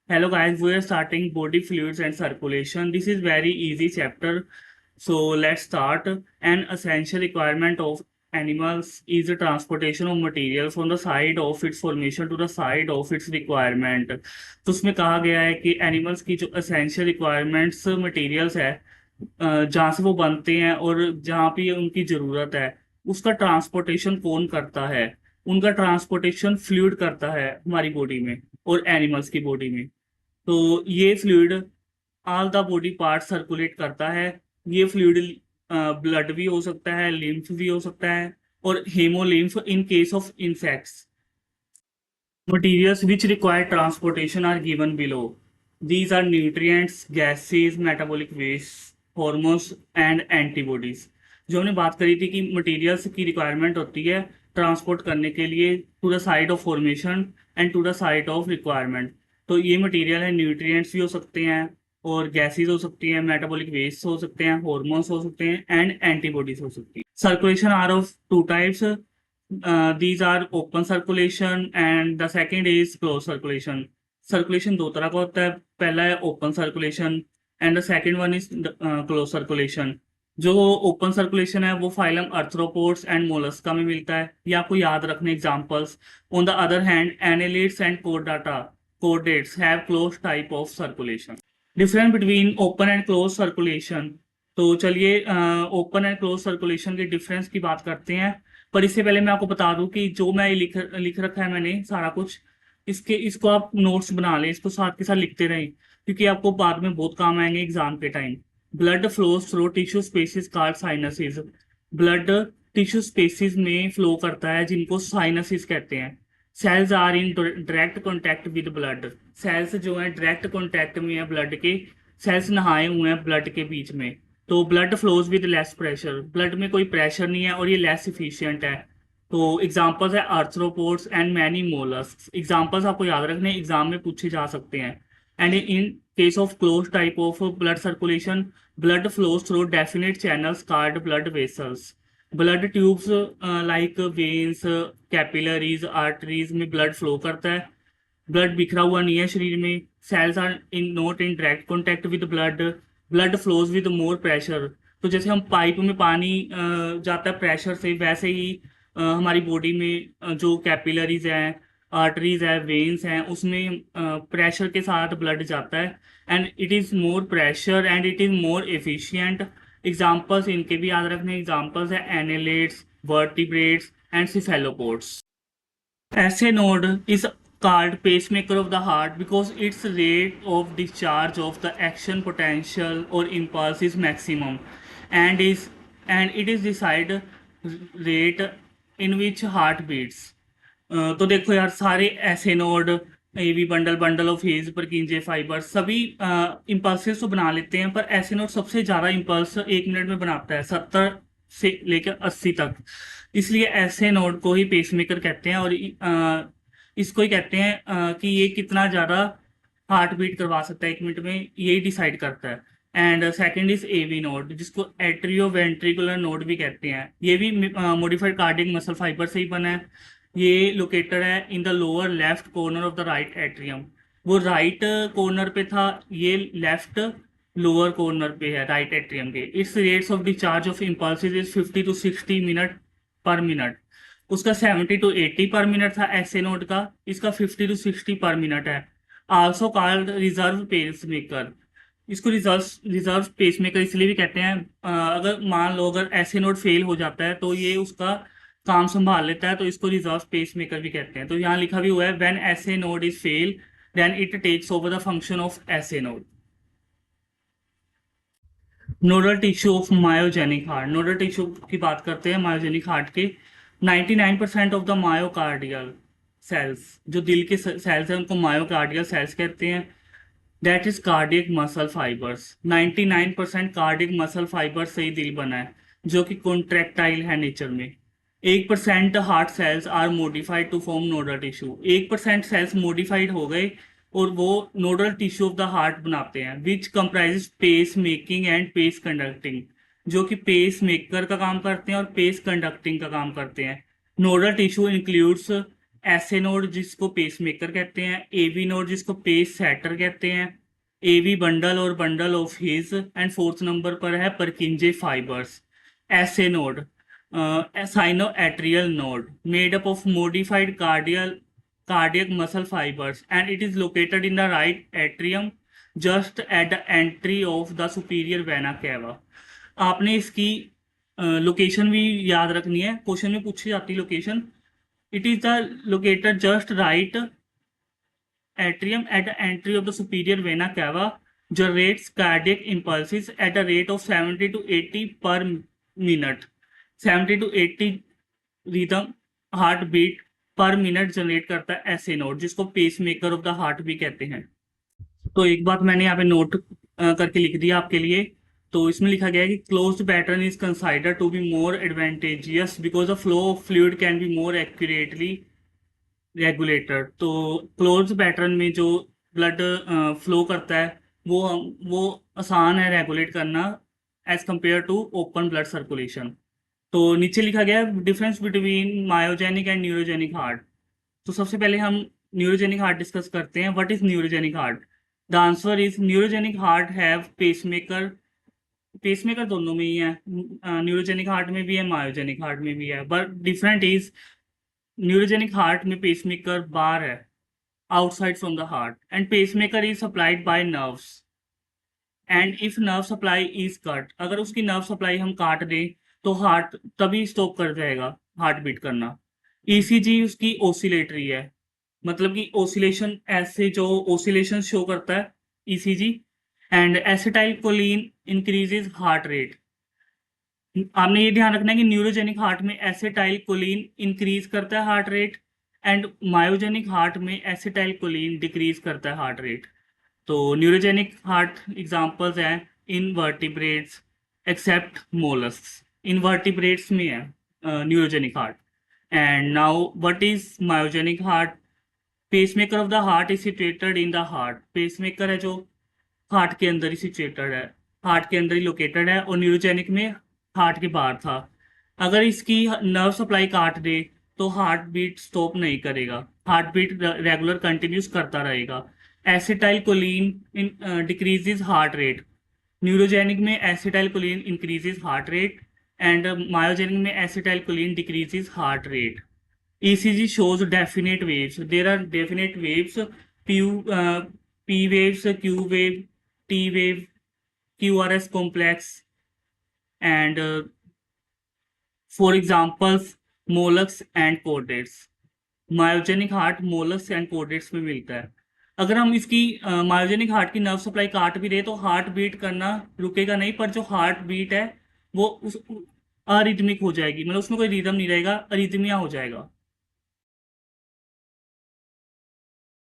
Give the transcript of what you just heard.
Hello guys, we are starting body fluids and circulation. This is very easy chapter. So let's start. An essential requirement of animals is the transportation of material from the side of its formation to the side of its requirement. तो उसमें कहा गया है कि animals की जो essential requirements materials है, जहाँ से वो बनते हैं और जहाँ पे उनकी ज़रूरत है, उसका ट्रांसपोर्टेशन कौन करता है? उनका ट्रांसपोर्टेशन फ्लूइड करता है हमारी बॉडी में और एनिमल्स की बॉडी में। तो ये fluid all the body part circulate करता है। ये फ्लूइड ब्लड भी हो सकता है, लिम्फ भी हो सकता है, और haemolymph in case of insects. Materials which require transportation are given below. These are nutrients, gases, metabolic waste, hormones and antibodies. जो हमने बात करी थी कि मटेरियल्स की रिक्वायरमेंट होती है ट्रांसपोर्ट करने के लिए to the side of formation and to the side of requirement. तो ये मटेरियल है, न्यूट्रिएंट्स भी हो सकते हैं और गैसेज हो सकती हैं, मेटाबॉलिक वेस्ट हो सकते हैं, हॉर्मोन्स हो सकते हैं एंड एंटीबॉडीज हो सकती है। Circulation are of two types. These are open circulation and the second is closed circulation. Circulation दो तरह का होता है, पहला है open circulation and the second one is closed circulation. जो ओपन सर्कुलेशन है वो फाइलम आर्थ्रोपोड्स एंड मोलस्का में मिलता है। ये आपको याद रखने examples. On the other hand annelids and chordates have close type of circulation. Difference between open and close circulation. तो चलिए ओपन एंड क्लोज सर्कुलेशन के डिफरेंस की बात करते हैं, पर इससे पहले मैं आपको बता दूं कि जो मैं लिख रखा है मैंने सारा कुछ, इसको आप नोट्स बना लें, इसको साथ के साथ लिखते रहें क्योंकि आपको बाद में बहुत काम आएंगे एग्जाम के time. Blood flows through tissue spaces called sinuses. Blood tissue spaces में फ्लो करता है जिनको साइनसिस कहते हैं। Cells are in direct contact with blood. Cells जो है डायरेक्ट कॉन्टैक्ट में है ब्लड के, सेल्स नहाए हुए हैं ब्लड के बीच में। तो blood flows with less pressure, blood में कोई प्रेशर नहीं है और ये लेस इफिशियंट है। तो एग्जांपल्स है arthropods and many molluscs. Examples आपको याद रखने, एग्जाम में पूछे जा सकते हैं। And in case of close type of blood circulation, blood flows through definite channels called blood vessels. Blood tubes like veins, capillaries, arteries में ब्लड फ्लो करता है। ब्लड बिखरा हुआ नहीं है शरीर में। Cells are in not in direct contact with blood. Blood flows with more pressure. तो जैसे हम पाइप में पानी जाता है प्रेशर से, वैसे ही हमारी बॉडी में जो कैपिलरीज हैं, आर्टरीज है, वेन्स हैं, उसमें प्रेशर के साथ ब्लड जाता है and it is more pressure and it is more efficient. Examples इनके भी याद रखने, एग्जाम्पल्स है annelids, vertebrates and cephalopods. SA node is called pacemaker of the heart because its rate of discharge of the action potential or impulse is maximum and it is decide rate in which heart beats. तो देखो यार, सारे ऐसे node, AV bundle of hedge, परकिंजे fibre, सभी impulses तो बना लेते हैं, पर ऐसे नोड सबसे ज़्यादा इम्पल्स 1 मिनट में बनाता है, 70 से लेकर 80 तक। इसलिए ऐसे नोड को ही पेसमेकर कहते हैं और इसको ही कहते हैं कि ये कितना ज़्यादा हार्ट बीट करवा सकता है 1 मिनट में, यही डिसाइड करता है। And second is AV node, जिसको एट्रियो वेंट्रिकुलर नोड भी कहते हैं। ये भी मॉडिफाइड कार्डियक मसल फाइबर से ही बना है। ये लोकेटेड है in the lower left corner of the right atrium. वो राइट कॉर्नर पे था, ये लेफ्ट लोअर कॉर्नर पे है राइट एट्रियम के। It's rates of discharge of impulses is 50 to 60 minute पर मिनट। उसका 70 to 80 पर मिनट था ऐसे नोड का, इसका 50 to 60 पर मिनट है। Also called reserve pacemaker. इसको रिजर्व पेसमेकर इसलिए भी कहते हैं, अगर मान लो अगर ऐसे नोड फेल हो जाता है तो ये उसका काम संभाल लेता है, तो इसको रिजर्व पेसमेकर भी कहते हैं। तो यहाँ लिखा भी हुआ है when SA node is fail then it takes over the function of SA node. Nodal tissue of myogenic heart. Nodal tissue की बात करते हैं मायोजेनिक हार्ट के। 99% ऑफ द मायोकार्डियल सेल्स, जो दिल के सेल्स हैं उनको मायोकार्डियल सेल्स कहते हैं। That is cardiac muscle fibres. 99% cardiac muscle fibre से ही दिल बना है, जो कि कॉन्ट्रैक्टाइल है नेचर में। 1% heart cells are modified to form nodal tissue. 1% cells modified हो गए और वो nodal tissue of the heart बनाते हैं, which comprises pace making and pace conducting, जो कि पेस मेकर का काम करते हैं और पेस कंडक्टिंग का काम करते हैं। Nodal tissue includes SA node जिसको पेसमेकर कहते हैं, एवी नोड जिसको पेस सेटर कहते हैं, एवी बंडल और bundle of his, and fourth number पर है परकिंजे fibres. SA node sinoatrial node made up of modified cardiac muscle fibers, and it is located in the right atrium just at the entry of the superior vena cava। आपने इसकी location भी याद रखनी है, question में पूछी जाती है location. It is the located just right atrium at the entry of the superior vena cava, generates cardiac impulses at a rate of 70 to 80 per minute। 70 to 80 rhythm heart beat per minute generate करता है SA node, जिसको pacemaker of the heart भी कहते हैं। तो एक बात मैंने यहाँ पे नोट करके लिख दिया आपके लिए। तो इसमें लिखा गया है कि closed pattern is consider to be more advantageous because the flow of fluid can be more accurately regulator. तो क्लोज्ड पैटर्न में जो ब्लड फ्लो करता है वो आसान है रेगुलेट करना as compare to open blood circulation. तो नीचे लिखा गया है difference between myogenic and neurogenic heart. तो सबसे पहले हम न्यूरोजेनिक हार्ट डिस्कस करते हैं। What is neurogenic heart? The answer is neurogenic heart have pacemaker. Pacemaker दोनों में ही है, न्यूरोजेनिक हार्ट में भी है, मायोजेनिक हार्ट में भी है, but different is neurogenic heart में पेसमेकर बार है outside from the heart, and pacemaker is supplied by nerves, and if nerve supply is cut, अगर उसकी नर्व सप्लाई हम काट दें तो हार्ट तभी स्टॉप कर जाएगा हार्ट बीट करना। ईसीजी उसकी ओसिलेटरी है, मतलब कि ओसिलेशन ऐसे जो ओसिलेशन शो करता है ECG. And acetyl choline increases heart rate. आपने ये ध्यान रखना है कि न्यूरोजेनिक हार्ट में एसिटाइल कोलिन इंक्रीज करता है heart rate, and myogenic heart में एसिटाइल कोलिन डिक्रीज करता है हार्ट रेट। तो न्यूरोजेनिक हार्ट एग्जांपल्स हैं इनवर्टिब्रेट्स एक्सेप्ट मोलस्क। इनवर्टिब्रेट्स में है neurogenic heart. And now what is myogenic heart? Pacemaker of the heart is situated in the heart. Pacemaker है जो heart के अंदर ही सिचुएटेड है, हार्ट के अंदर ही लोकेटेड है, और न्यूरोजेनिक में हार्ट के बाहर था। अगर इसकी नर्व सप्लाई काट दे तो हार्ट बीट स्टॉप नहीं करेगा, हार्ट बीट रेगुलर कंटिन्यूस करता रहेगा। Acetylcholine decreases heart rate. Neurogenic में acetylcholine increases heart rate, and myogenic में acetylcholine decreases heart rate. ECG shows definite waves. There are definite waves, P waves, Q wave, T wave, QRS complex, and for examples, mollusks and chordates. Myogenic heart mollusc and chordates में मिलता है। अगर हम इसकी myogenic heart की nerve supply काट भी रहे तो हार्ट बीट करना रुकेगा नहीं, पर जो हार्ट बीट है वो उस अरिथमिक हो जाएगी, मतलब उसमें कोई रिदम नहीं रहेगा, अरिथमिया हो जाएगा।